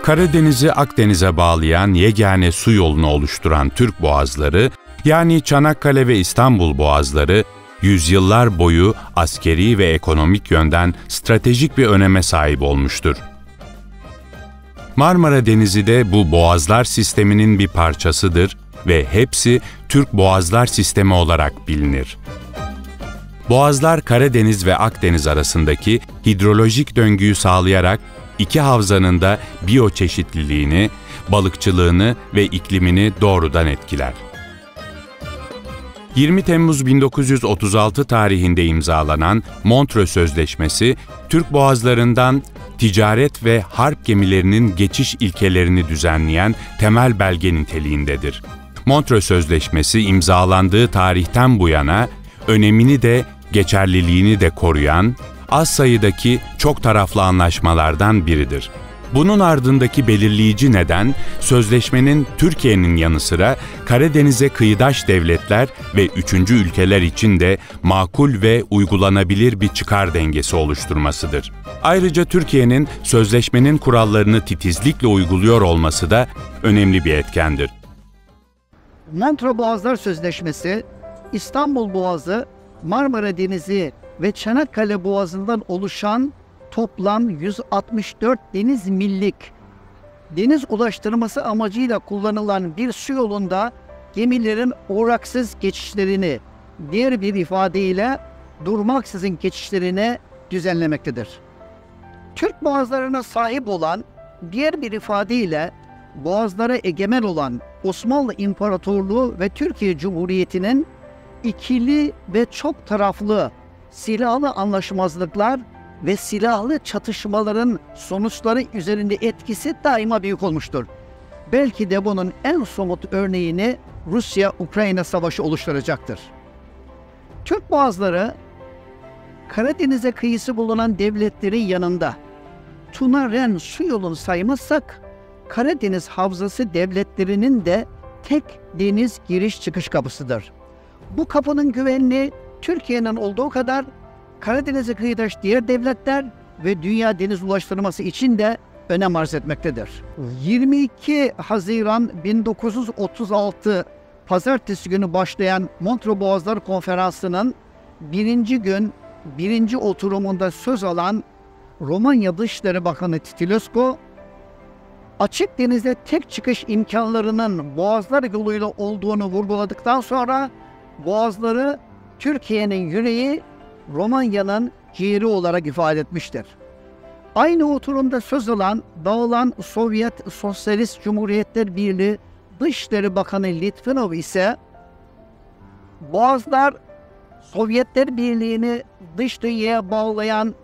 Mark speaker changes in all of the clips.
Speaker 1: Karadeniz'i Akdeniz'e bağlayan yegane su yolunu oluşturan Türk boğazları, yani Çanakkale ve İstanbul boğazları, yüzyıllar boyu askeri ve ekonomik yönden stratejik bir öneme sahip olmuştur. Marmara Denizi de bu boğazlar sisteminin bir parçasıdır ve hepsi Türk Boğazlar Sistemi olarak bilinir. Boğazlar Karadeniz ve Akdeniz arasındaki hidrolojik döngüyü sağlayarak iki havzanın da biyoçeşitliliğini, balıkçılığını ve iklimini doğrudan etkiler. 20 Temmuz 1936 tarihinde imzalanan Montreux Sözleşmesi, Türk boğazlarından ticaret ve harp gemilerinin geçiş ilkelerini düzenleyen temel belge niteliğindedir. Montreux Sözleşmesi imzalandığı tarihten bu yana önemini de geçerliliğini de koruyan az sayıdaki çok taraflı anlaşmalardan biridir. Bunun ardındaki belirleyici neden, sözleşmenin Türkiye'nin yanı sıra Karadeniz'e kıyıdaş devletler ve üçüncü ülkeler için de makul ve uygulanabilir bir çıkar dengesi oluşturmasıdır. Ayrıca Türkiye'nin sözleşmenin kurallarını titizlikle uyguluyor olması da önemli bir etkendir.
Speaker 2: Montreux Boğazlar Sözleşmesi, İstanbul Boğazı, Marmara Denizi ve Çanakkale Boğazı'ndan oluşan toplam 164 deniz millik deniz ulaştırması amacıyla kullanılan bir su yolunda gemilerin uğraksız geçişlerini, diğer bir ifadeyle durmaksızın geçişlerini düzenlemektedir. Türk boğazlarına sahip olan, diğer bir ifadeyle boğazlara egemen olan Osmanlı İmparatorluğu ve Türkiye Cumhuriyeti'nin ikili ve çok taraflı silahlı anlaşmazlıklar ve silahlı çatışmaların sonuçları üzerinde etkisi daima büyük olmuştur. Belki de bunun en somut örneğini Rusya-Ukrayna Savaşı oluşturacaktır. Türk boğazları, Karadeniz'e kıyısı bulunan devletlerin yanında Tuna-Ren su yolunu saymazsak, Karadeniz Havzası devletlerinin de tek deniz giriş çıkış kapısıdır. Bu kapının güvenliği Türkiye'nin olduğu kadar Karadeniz'e kıyıdaş diğer devletler ve dünya deniz ulaştırması için de önem arz etmektedir. 22 Haziran 1936 Pazartesi günü başlayan Montreux Boğazlar Konferansı'nın birinci oturumunda söz alan Romanya Dışişleri Bakanı Titilescu, açık denize tek çıkış imkanlarının boğazlar yoluyla olduğunu vurguladıktan sonra boğazları Türkiye'nin yüreği, Romanya'nın ciğeri olarak ifade etmiştir. Aynı oturumda söz alan dağılan Sovyet Sosyalist Cumhuriyetler Birliği Dışişleri Bakanı Litvinov ise boğazlar Sovyetler Birliği'ni dış dünyaya bağlayan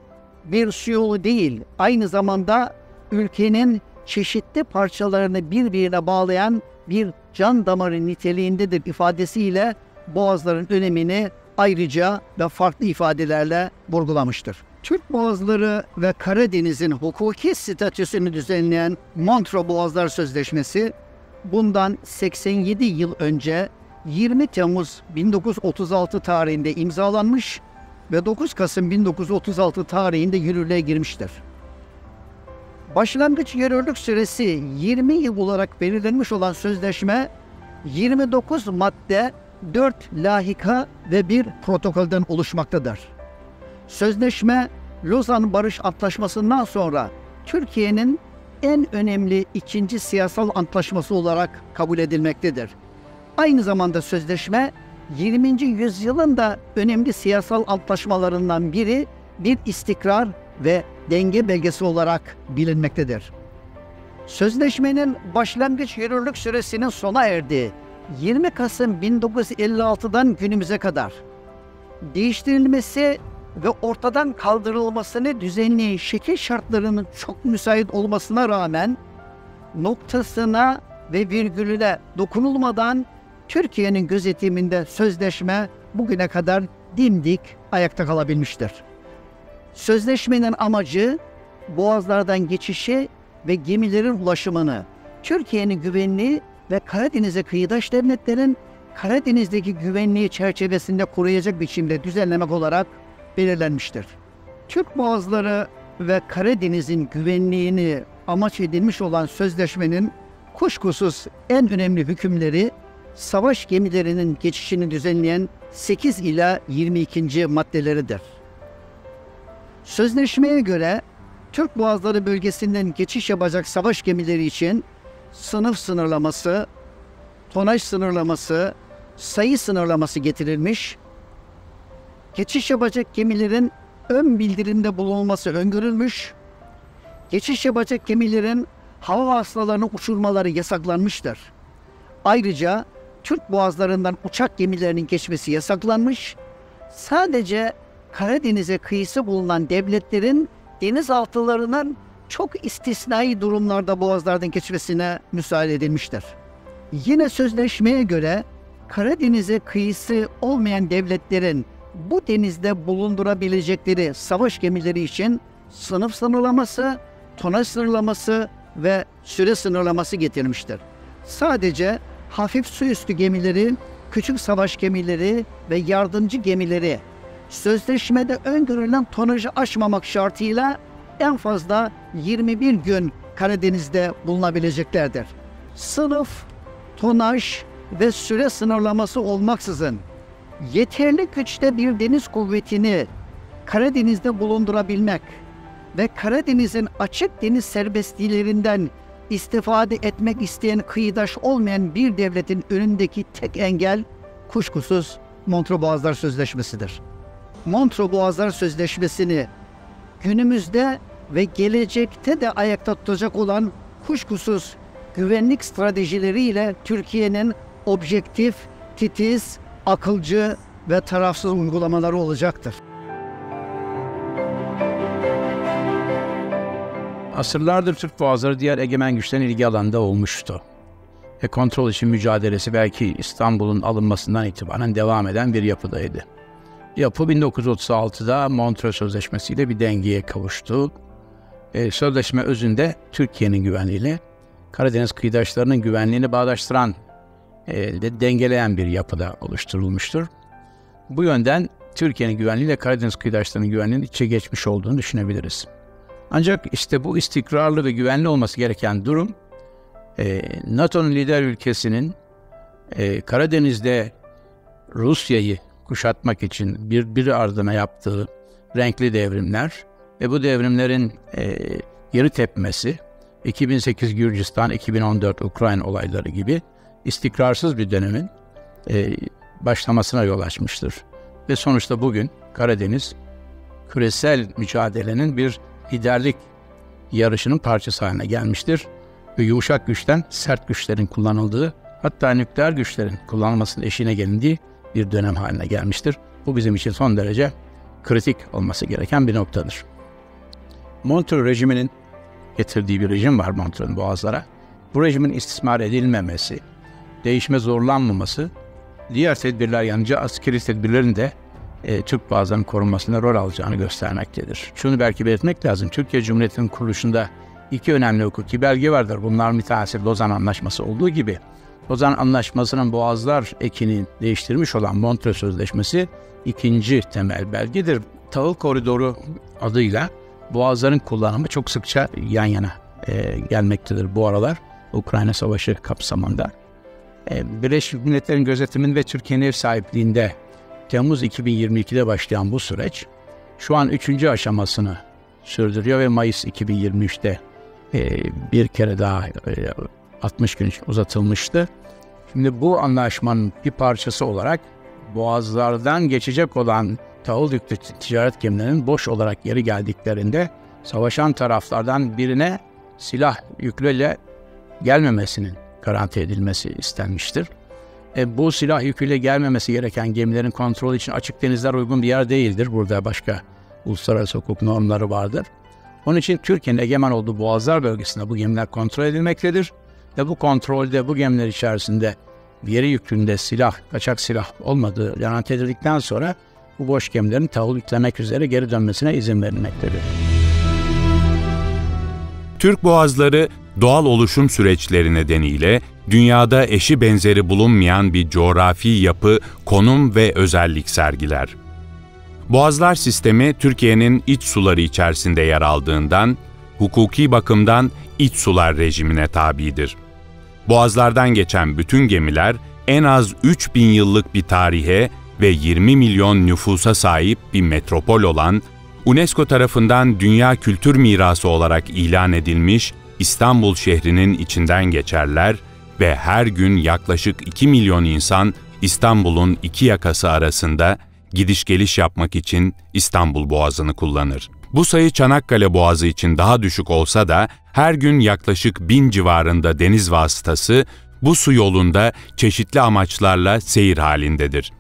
Speaker 2: bir su yolu değil, aynı zamanda ülkenin çeşitli parçalarını birbirine bağlayan bir can damarı niteliğindedir ifadesiyle boğazların önemini ayrıca ve farklı ifadelerle vurgulamıştır. Türk boğazları ve Karadeniz'in hukuki statüsünü düzenleyen Montreux Boğazlar Sözleşmesi, bundan 87 yıl önce 20 Temmuz 1936 tarihinde imzalanmış ve 9 Kasım 1936 tarihinde yürürlüğe girmiştir. Başlangıç yürürlük süresi 20 yıl olarak belirlenmiş olan sözleşme, 29 madde, 4 lahika ve 1 protokolden oluşmaktadır. Sözleşme, Lozan Barış Antlaşması'ndan sonra Türkiye'nin en önemli ikinci siyasal antlaşması olarak kabul edilmektedir. Aynı zamanda sözleşme, 20. yüzyılın da önemli siyasal antlaşmalarından biri, bir istikrar ve denge belgesi olarak bilinmektedir. Sözleşmenin başlangıç yürürlük süresinin sona erdiği 20 Kasım 1956'dan günümüze kadar değiştirilmesi ve ortadan kaldırılmasını düzenleyen şekil şartlarının çok müsait olmasına rağmen noktasına ve virgülüne dokunulmadan Türkiye'nin gözetiminde sözleşme bugüne kadar dimdik ayakta kalabilmiştir. Sözleşmenin amacı boğazlardan geçişi ve gemilerin ulaşımını, Türkiye'nin güvenliği ve Karadeniz'e kıyıdaş devletlerin Karadeniz'deki güvenliği çerçevesinde koruyacak biçimde düzenlemek olarak belirlenmiştir. Türk boğazları ve Karadeniz'in güvenliğini amaç edilmiş olan sözleşmenin kuşkusuz en önemli hükümleri savaş gemilerinin geçişini düzenleyen 8 ila 22. maddeleridir. Sözleşmeye göre Türk Boğazları bölgesinden geçiş yapacak savaş gemileri için sınıf sınırlaması, tonaj sınırlaması, sayı sınırlaması getirilmiş, geçiş yapacak gemilerin ön bildirimde bulunması öngörülmüş, geçiş yapacak gemilerin hava vasıtalarını uçurmaları yasaklanmıştır. Ayrıca Türk boğazlarından uçak gemilerinin geçmesi yasaklanmış, sadece Karadeniz'e kıyısı bulunan devletlerin denizaltılarının çok istisnai durumlarda boğazlardan geçmesine müsaade edilmiştir. Yine sözleşmeye göre Karadeniz'e kıyısı olmayan devletlerin bu denizde bulundurabilecekleri savaş gemileri için sınıf sınırlaması, tonaj sınırlaması ve süre sınırlaması getirmiştir. Sadece hafif su üstü gemileri, küçük savaş gemileri ve yardımcı gemileri sözleşmede öngörülen tonajı aşmamak şartıyla en fazla 21 gün Karadeniz'de bulunabileceklerdir. Sınıf, tonaj ve süre sınırlaması olmaksızın yeterli güçte bir deniz kuvvetini Karadeniz'de bulundurabilmek ve Karadeniz'in açık deniz serbestliklerinden istifade etmek isteyen kıyıdaş olmayan bir devletin önündeki tek engel kuşkusuz Montreux Boğazlar Sözleşmesi'dir. Montreux Boğazlar Sözleşmesi'ni günümüzde ve gelecekte de ayakta tutacak olan kuşkusuz güvenlik stratejileriyle Türkiye'nin objektif, titiz, akılcı ve tarafsız uygulamaları olacaktır.
Speaker 3: Asırlardır Türk boğazları diğer egemen güçlerin ilgi alanında olmuştu. Ve kontrol için mücadelesi belki İstanbul'un alınmasından itibaren devam eden bir yapıdaydı. Yapı 1936'da Montreux Sözleşmesi ile bir dengeye kavuştu. Sözleşme özünde Türkiye'nin güvenliğiyle Karadeniz kıyıdaşlarının güvenliğini bağdaştıran, dengeleyen bir yapıda oluşturulmuştur. Bu yönden Türkiye'nin güvenliğiyle Karadeniz kıyıdaşlarının güvenliğinin içe geçmiş olduğunu düşünebiliriz. Ancak işte bu istikrarlı ve güvenli olması gereken durum, NATO'nun lider ülkesinin Karadeniz'de Rusya'yı kuşatmak için birbiri ardına yaptığı renkli devrimler ve bu devrimlerin geri tepmesi, 2008 Gürcistan, 2014 Ukrayna olayları gibi istikrarsız bir dönemin başlamasına yol açmıştır. Ve sonuçta bugün Karadeniz, küresel mücadelenin bir liderlik yarışının parçası haline gelmiştir. Ve yumuşak güçten sert güçlerin kullanıldığı, hatta nükleer güçlerin kullanılmasının eşiğine gelindiği bir dönem haline gelmiştir. Bu bizim için son derece kritik olması gereken bir noktadır. Montreux rejiminin getirdiği bir rejim var Montreux'un boğazlara. Bu rejimin istismar edilmemesi, değişime zorlanmaması, diğer tedbirler yanınca askeri tedbirlerin de Türk boğazlarının korunmasında rol alacağını göstermektedir. Şunu belki belirtmek lazım. Türkiye Cumhuriyeti'nin kuruluşunda iki önemli hukuki belge vardır. Bunlar bir tanesi Lozan Anlaşması olduğu gibi Lozan Anlaşması'nın boğazlar ekini değiştirmiş olan Montreux Sözleşmesi ikinci temel belgedir. Tahıl Koridoru adıyla boğazların kullanımı çok sıkça yan yana gelmektedir bu aralar Ukrayna Savaşı kapsamında. Birleşmiş Milletler'in gözetimin ve Türkiye'nin ev sahipliğinde Temmuz 2022'de başlayan bu süreç şu an 3. aşamasını sürdürüyor ve Mayıs 2023'te bir kere daha 60 gün uzatılmıştı. Şimdi bu anlaşmanın bir parçası olarak boğazlardan geçecek olan tahıl yüklü ticaret gemilerinin boş olarak geri geldiklerinde savaşan taraflardan birine silah yüküyle gelmemesinin garanti edilmesi istenmiştir. Bu silah yüküyle gelmemesi gereken gemilerin kontrolü için açık denizler uygun bir yer değildir. Burada başka uluslararası hukuk normları vardır. Onun için Türkiye'nin egemen olduğu boğazlar bölgesinde bu gemiler kontrol edilmektedir. Ve bu kontrolde bu gemiler içerisinde geri yüklünde silah, kaçak silah olmadığı garanti edildikten sonra bu boş gemilerin tahıl yüklemek üzere geri dönmesine izin verilmektedir.
Speaker 1: Türk boğazları doğal oluşum süreçleri nedeniyle dünyada eşi benzeri bulunmayan bir coğrafi yapı, konum ve özellik sergiler. Boğazlar sistemi Türkiye'nin iç suları içerisinde yer aldığından hukuki bakımdan iç sular rejimine tabidir. Boğazlardan geçen bütün gemiler en az 3000 yıllık bir tarihe ve 20 milyon nüfusa sahip bir metropol olan, UNESCO tarafından Dünya Kültür Mirası olarak ilan edilmiş İstanbul şehrinin içinden geçerler ve her gün yaklaşık 2 milyon insan İstanbul'un iki yakası arasında gidiş geliş yapmak için İstanbul Boğazı'nı kullanır. Bu sayı Çanakkale Boğazı için daha düşük olsa da her gün yaklaşık 1000 civarında deniz vasıtası bu su yolunda çeşitli amaçlarla seyir halindedir.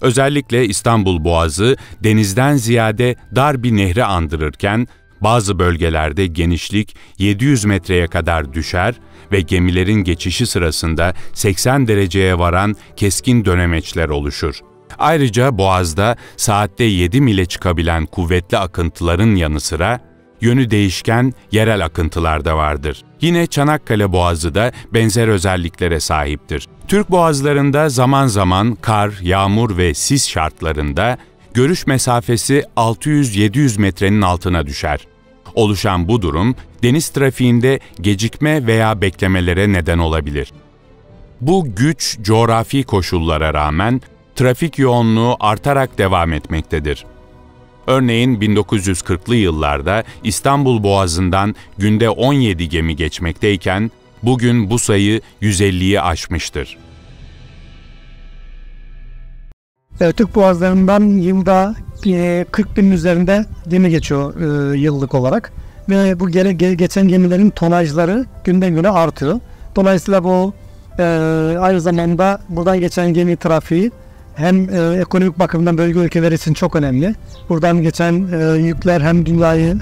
Speaker 1: Özellikle İstanbul Boğazı denizden ziyade dar bir nehri andırırken bazı bölgelerde genişlik 700 metreye kadar düşer ve gemilerin geçişi sırasında 80 dereceye varan keskin dönemeçler oluşur. Ayrıca Boğaz'da saatte 7 mile çıkabilen kuvvetli akıntıların yanı sıra yönü değişken yerel akıntılar da vardır. Yine Çanakkale Boğazı da benzer özelliklere sahiptir. Türk boğazlarında zaman zaman kar, yağmur ve sis şartlarında görüş mesafesi 600-700 metrenin altına düşer. Oluşan bu durum deniz trafiğinde gecikme veya beklemelere neden olabilir. Bu güç coğrafi koşullara rağmen trafik yoğunluğu artarak devam etmektedir. Örneğin 1940'lı yıllarda İstanbul Boğazı'ndan günde 17 gemi geçmekteyken bugün bu sayı 150'yi aşmıştır.
Speaker 4: Türk boğazlarından yılda 40 binin üzerinde gemi geçiyor yıllık olarak. Ve bu geçen gemilerin tonajları günden güne artıyor. Dolayısıyla bu aynı zamanda buradan geçen gemi trafiği hem ekonomik bakımdan bölge ülkeler için çok önemli. Buradan geçen yükler hem dünyayı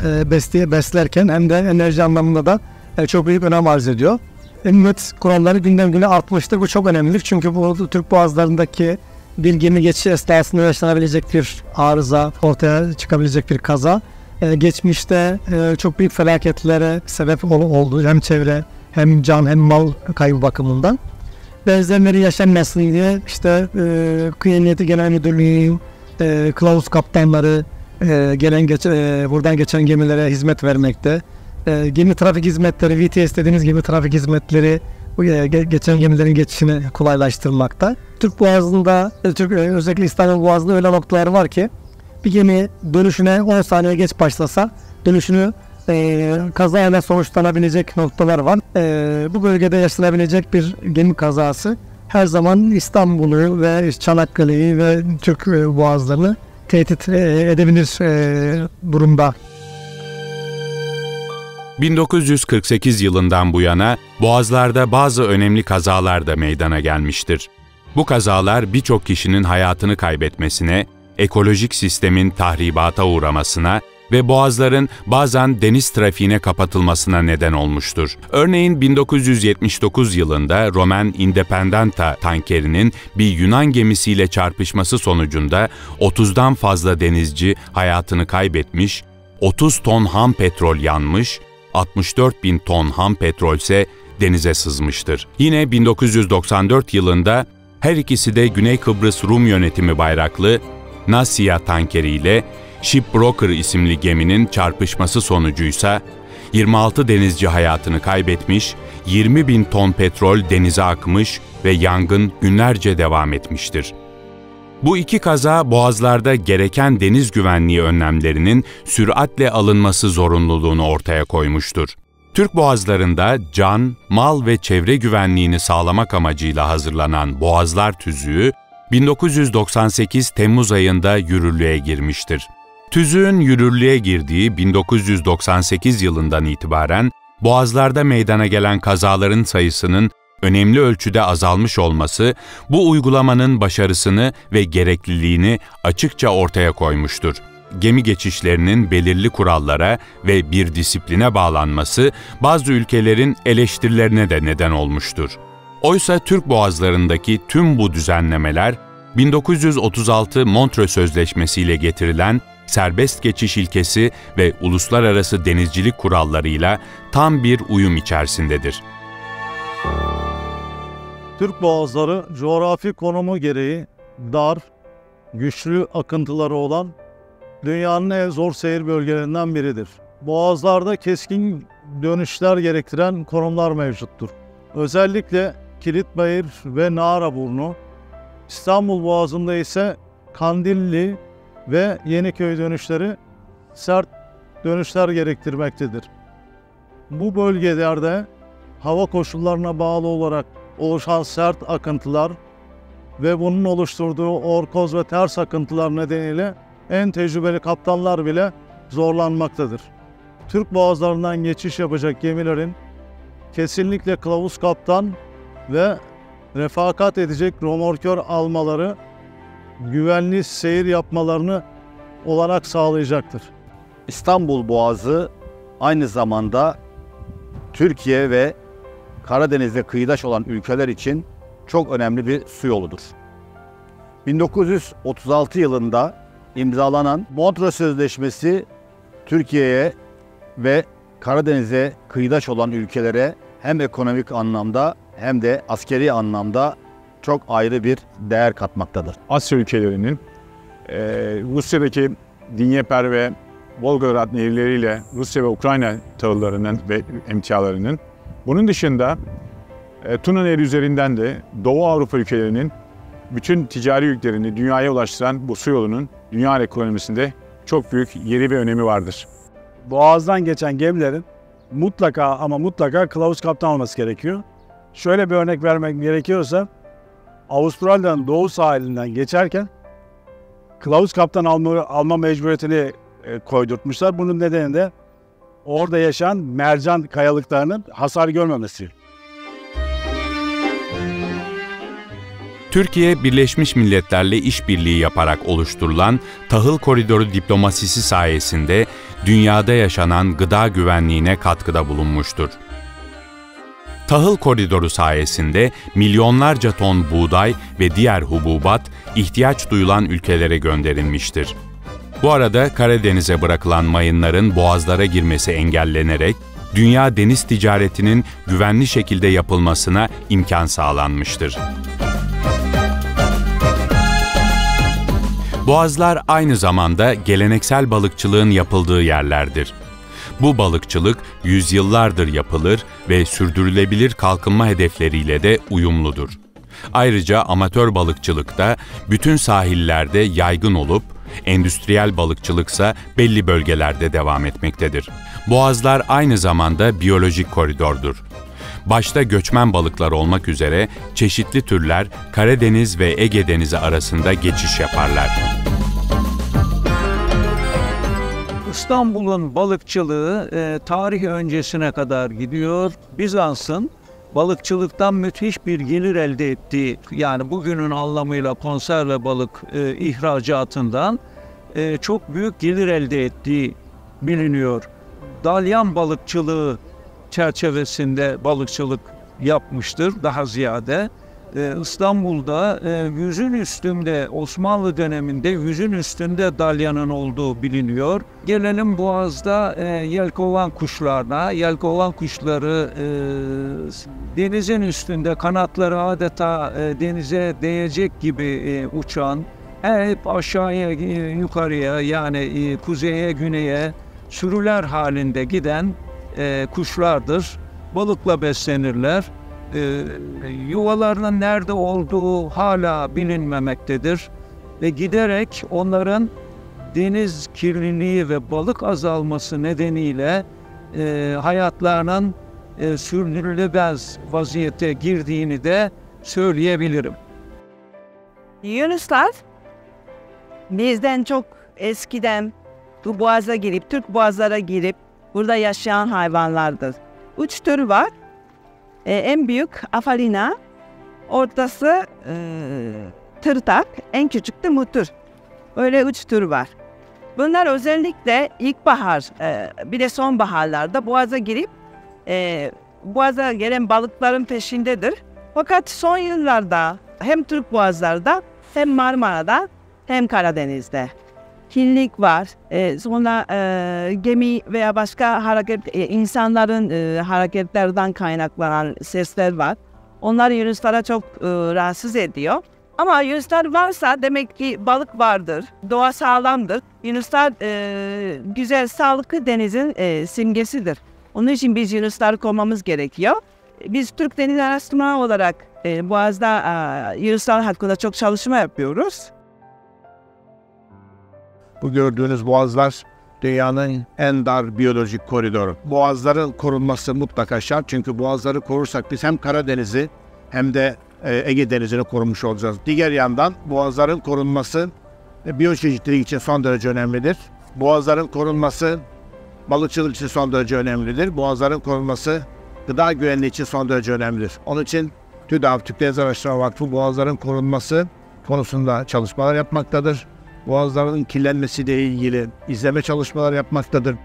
Speaker 4: beslerken hem de enerji anlamında da çok büyük önem arz ediyor. Emniyet kuralları günden güne artmıştır. Bu çok önemli çünkü bu Türk boğazlarındaki bir gemi geçişi esnasında yaşanabilecek bir arıza, ortaya çıkabilecek bir kaza geçmişte çok büyük felaketlere sebep oldu. Hem çevre hem can hem mal kaybı bakımından. Benzerleri yaşanmasın diye işte Kıyı Emniyeti Genel Müdürlüğü, kılavuz kaptanları buradan geçen gemilere hizmet vermekte. Gemi trafik hizmetleri, VTS dediğiniz gibi trafik hizmetleri geçen gemilerin geçişini kolaylaştırmakta. Türk Boğazı'nda, özellikle İstanbul Boğazı'nda öyle noktalar var ki bir gemi dönüşüne 10 saniye geç başlasa dönüşünü kazayla sonuçlanabilecek noktalar var. Bu bölgede yaşanabilecek bir gemi kazası her zaman İstanbul'u ve Çanakkale'yi ve Türk boğazlarını tehdit edebilir durumda.
Speaker 1: 1948 yılından bu yana boğazlarda bazı önemli kazalar da meydana gelmiştir. Bu kazalar birçok kişinin hayatını kaybetmesine, ekolojik sistemin tahribata uğramasına ve boğazların bazen deniz trafiğine kapatılmasına neden olmuştur. Örneğin 1979 yılında Roman Independenta tankerinin bir Yunan gemisiyle çarpışması sonucunda 30'dan fazla denizci hayatını kaybetmiş, 30 ton ham petrol yanmış, 64 bin ton ham petrol ise denize sızmıştır. Yine 1994 yılında her ikisi de Güney Kıbrıs Rum Yönetimi bayraklı Nasya tankeriyle Shipbroker isimli geminin çarpışması sonucuysa 26 denizci hayatını kaybetmiş, 20 bin ton petrol denize akmış ve yangın günlerce devam etmiştir. Bu iki kaza boğazlarda gereken deniz güvenliği önlemlerinin süratle alınması zorunluluğunu ortaya koymuştur. Türk boğazlarında can, mal ve çevre güvenliğini sağlamak amacıyla hazırlanan Boğazlar Tüzüğü 1998 Temmuz ayında yürürlüğe girmiştir. Tüzüğün yürürlüğe girdiği 1998 yılından itibaren boğazlarda meydana gelen kazaların sayısının önemli ölçüde azalmış olması bu uygulamanın başarısını ve gerekliliğini açıkça ortaya koymuştur. Gemi geçişlerinin belirli kurallara ve bir disipline bağlanması bazı ülkelerin eleştirilerine de neden olmuştur. Oysa Türk boğazlarındaki tüm bu düzenlemeler 1936 Montreux Sözleşmesi ile getirilen serbest geçiş ilkesi ve uluslararası denizcilik kurallarıyla tam bir uyum içerisindedir.
Speaker 5: Türk boğazları coğrafi konumu gereği dar, güçlü akıntıları olan dünyanın en zor seyir bölgelerinden biridir. boğazlarda keskin dönüşler gerektiren konumlar mevcuttur. Özellikle Kilitbayır ve Naraburnu, İstanbul Boğazı'nda ise Kandilli ve Yeniköy dönüşleri sert dönüşler gerektirmektedir. Bu bölgelerde hava koşullarına bağlı olarak oluşan sert akıntılar ve bunun oluşturduğu orkoz ve ters akıntılar nedeniyle en tecrübeli kaptanlar bile zorlanmaktadır. Türk boğazlarından geçiş yapacak gemilerin kesinlikle kılavuz kaptan ve refakat edecek römorkör almaları güvenli seyir yapmalarını olanak sağlayacaktır.
Speaker 6: İstanbul Boğazı aynı zamanda Türkiye ve Karadeniz'e kıyıdaş olan ülkeler için çok önemli bir su yoludur. 1936 yılında imzalanan Montreux Sözleşmesi Türkiye'ye ve Karadeniz'e kıyıdaş olan ülkelere hem ekonomik anlamda hem de askeri anlamda çok ayrı bir değer katmaktadır.
Speaker 7: Asya ülkelerinin Rusya'daki Dnieper ve Volgograd nehirleriyle Rusya ve Ukrayna tahıllarının ve emtialarının, bunun dışında Tuna Nehri üzerinden de Doğu Avrupa ülkelerinin bütün ticari yüklerini dünyaya ulaştıran bu su yolunun dünya ekonomisinde çok büyük yeri ve önemi vardır.
Speaker 8: Boğaz'dan geçen gemilerin mutlaka ama mutlaka kılavuz kaptan olması gerekiyor. Şöyle bir örnek vermek gerekiyorsa, Avustralya'nın doğu sahilinden geçerken kılavuz kaptan alma mecburiyetini koydurtmuşlar. Bunun nedeni de orada yaşayan mercan kayalıklarının hasar görmemesi.
Speaker 1: Türkiye, Birleşmiş Milletler'le işbirliği yaparak oluşturulan Tahıl Koridoru diplomasisi sayesinde dünyada yaşanan gıda güvenliğine katkıda bulunmuştur. Tahıl Koridoru sayesinde milyonlarca ton buğday ve diğer hububat ihtiyaç duyulan ülkelere gönderilmiştir. Bu arada Karadeniz'e bırakılan mayınların boğazlara girmesi engellenerek dünya deniz ticaretinin güvenli şekilde yapılmasına imkan sağlanmıştır. Boğazlar aynı zamanda geleneksel balıkçılığın yapıldığı yerlerdir. Bu balıkçılık yüzyıllardır yapılır ve sürdürülebilir kalkınma hedefleriyle de uyumludur. Ayrıca amatör balıkçılık da bütün sahillerde yaygın olup, endüstriyel balıkçılıksa belli bölgelerde devam etmektedir. Boğazlar aynı zamanda biyolojik koridordur. Başta göçmen balıklar olmak üzere çeşitli türler Karadeniz ve Ege Denizi arasında geçiş yaparlar.
Speaker 9: İstanbul'un balıkçılığı tarih öncesine kadar gidiyor. Bizans'ın balıkçılıktan müthiş bir gelir elde ettiği, yani bugünün anlamıyla konserve balık ihracatından çok büyük gelir elde ettiği biliniyor. Dalyan balıkçılığı çerçevesinde balıkçılık yapmıştır daha ziyade. İstanbul'da yüzün üstünde, Osmanlı döneminde yüzün üstünde dalyanın olduğu biliniyor. Gelelim Boğaz'da yelkovan kuşlarına. Yelkovan kuşları denizin üstünde kanatları adeta denize değecek gibi uçan, hep aşağıya yukarıya, yani kuzeye güneye sürüler halinde giden kuşlardır. Balıkla beslenirler. Yuvalarının nerede olduğu hala bilinmemektedir ve giderek onların deniz kirliliği ve balık azalması nedeniyle hayatlarının sürdürülemez vaziyete girdiğini de söyleyebilirim.
Speaker 10: Yunuslar bizden çok eskiden bu boğaza girip, Türk boğazlara girip burada yaşayan hayvanlardır. 3 tür var. En büyük Afalina, ortası tırtak, en küçük de mutur. Öyle 3 tür var. Bunlar özellikle ilkbahar, bir de sonbaharlarda boğaza girip boğaza gelen balıkların peşindedir. Fakat son yıllarda hem Türk boğazlarda hem Marmara'da hem Karadeniz'de kirlilik var. Sonra gemi veya başka hareket, insanların hareketlerden kaynaklanan sesler var. Onlar yunuslara çok rahatsız ediyor. Ama yunuslar varsa demek ki balık vardır, doğa sağlamdır. Yunuslar güzel, sağlıklı denizin simgesidir. Onun için biz yunusları korumamız gerekiyor. Biz Türk Deniz Araştırma olarak Boğaz'da yunuslar hakkında çok çalışma yapıyoruz.
Speaker 11: Bu gördüğünüz boğazlar dünyanın en dar biyolojik koridoru. Boğazların korunması mutlaka şart, çünkü boğazları korursak biz hem Karadeniz'i hem de Ege Denizi'ni korumuş olacağız. Diğer yandan boğazların korunması biyoçeşitlilik için son derece önemlidir. Boğazların korunması balıkçılık için son derece önemlidir. Boğazların korunması gıda güvenliği için son derece önemlidir. Onun için TÜDAV, Türk Deniz Araştırma Vakfı boğazların korunması konusunda çalışmalar yapmaktadır. Boğazların kirlenmesiyle ilgili izleme çalışmaları yapmaktadır.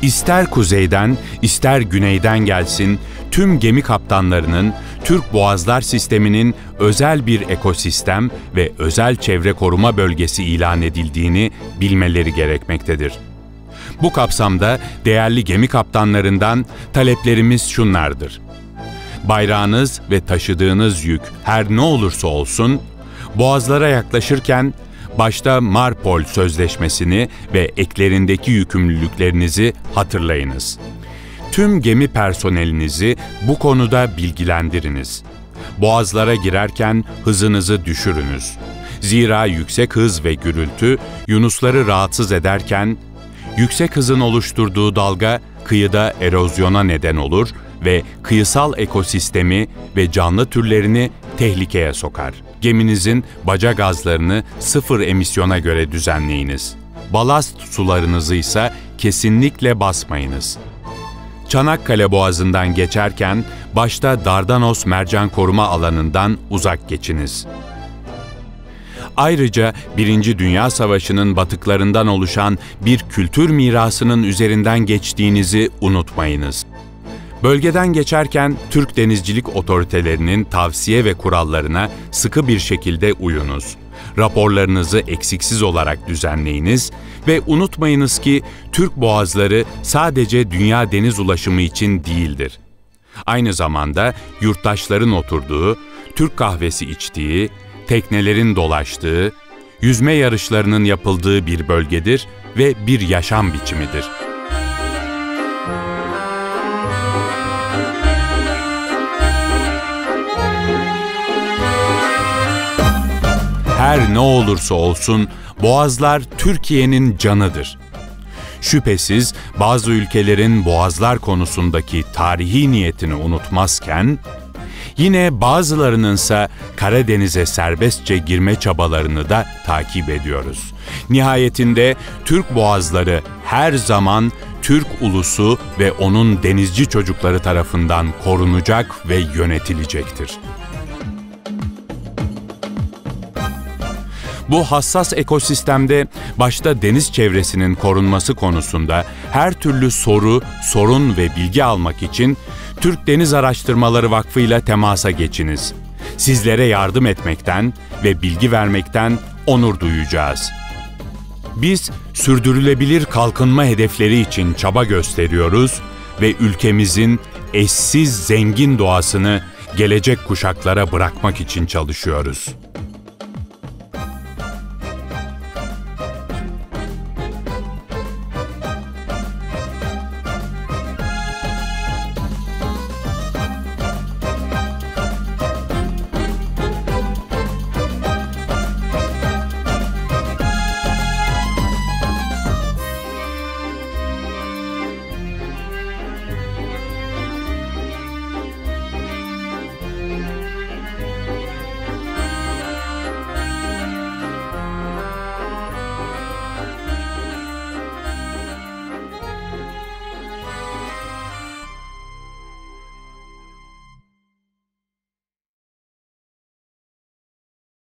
Speaker 1: İster kuzeyden, ister güneyden gelsin, tüm gemi kaptanlarının Türk Boğazlar Sistemi'nin özel bir ekosistem ve özel çevre koruma bölgesi ilan edildiğini bilmeleri gerekmektedir. Bu kapsamda değerli gemi kaptanlarından taleplerimiz şunlardır. Bayrağınız ve taşıdığınız yük her ne olursa olsun, boğazlara yaklaşırken başta Marpol Sözleşmesi'ni ve eklerindeki yükümlülüklerinizi hatırlayınız. Tüm gemi personelinizi bu konuda bilgilendiriniz. Boğazlara girerken hızınızı düşürünüz. Zira yüksek hız ve gürültü yunusları rahatsız ederken, yüksek hızın oluşturduğu dalga kıyıda erozyona neden olur ve kıyısal ekosistemi ve canlı türlerini tehlikeye sokar. Geminizin baca gazlarını sıfır emisyona göre düzenleyiniz. Balast sularınızı ise kesinlikle basmayınız. Çanakkale Boğazı'ndan geçerken başta Dardanos Mercan Koruma Alanı'ndan uzak geçiniz. Ayrıca 1. Dünya Savaşı'nın batıklarından oluşan bir kültür mirasının üzerinden geçtiğinizi unutmayınız. Bölgeden geçerken Türk denizcilik otoritelerinin tavsiye ve kurallarına sıkı bir şekilde uyunuz. Raporlarınızı eksiksiz olarak düzenleyiniz ve unutmayınız ki Türk boğazları sadece dünya deniz ulaşımı için değildir. Aynı zamanda yurttaşların oturduğu, Türk kahvesi içtiği, teknelerin dolaştığı, yüzme yarışlarının yapıldığı bir bölgedir ve bir yaşam biçimidir. Her ne olursa olsun boğazlar Türkiye'nin canıdır. Şüphesiz bazı ülkelerin boğazlar konusundaki tarihi niyetini unutmazken, yine bazılarınınsa Karadeniz'e serbestçe girme çabalarını da takip ediyoruz. Nihayetinde Türk boğazları her zaman Türk ulusu ve onun denizci çocukları tarafından korunacak ve yönetilecektir. Bu hassas ekosistemde başta deniz çevresinin korunması konusunda her türlü soru, sorun ve bilgi almak için Türk Deniz Araştırmaları Vakfı ile temasa geçiniz. Sizlere yardım etmekten ve bilgi vermekten onur duyacağız. Biz sürdürülebilir kalkınma hedefleri için çaba gösteriyoruz ve ülkemizin eşsiz zengin doğasını gelecek kuşaklara bırakmak için çalışıyoruz.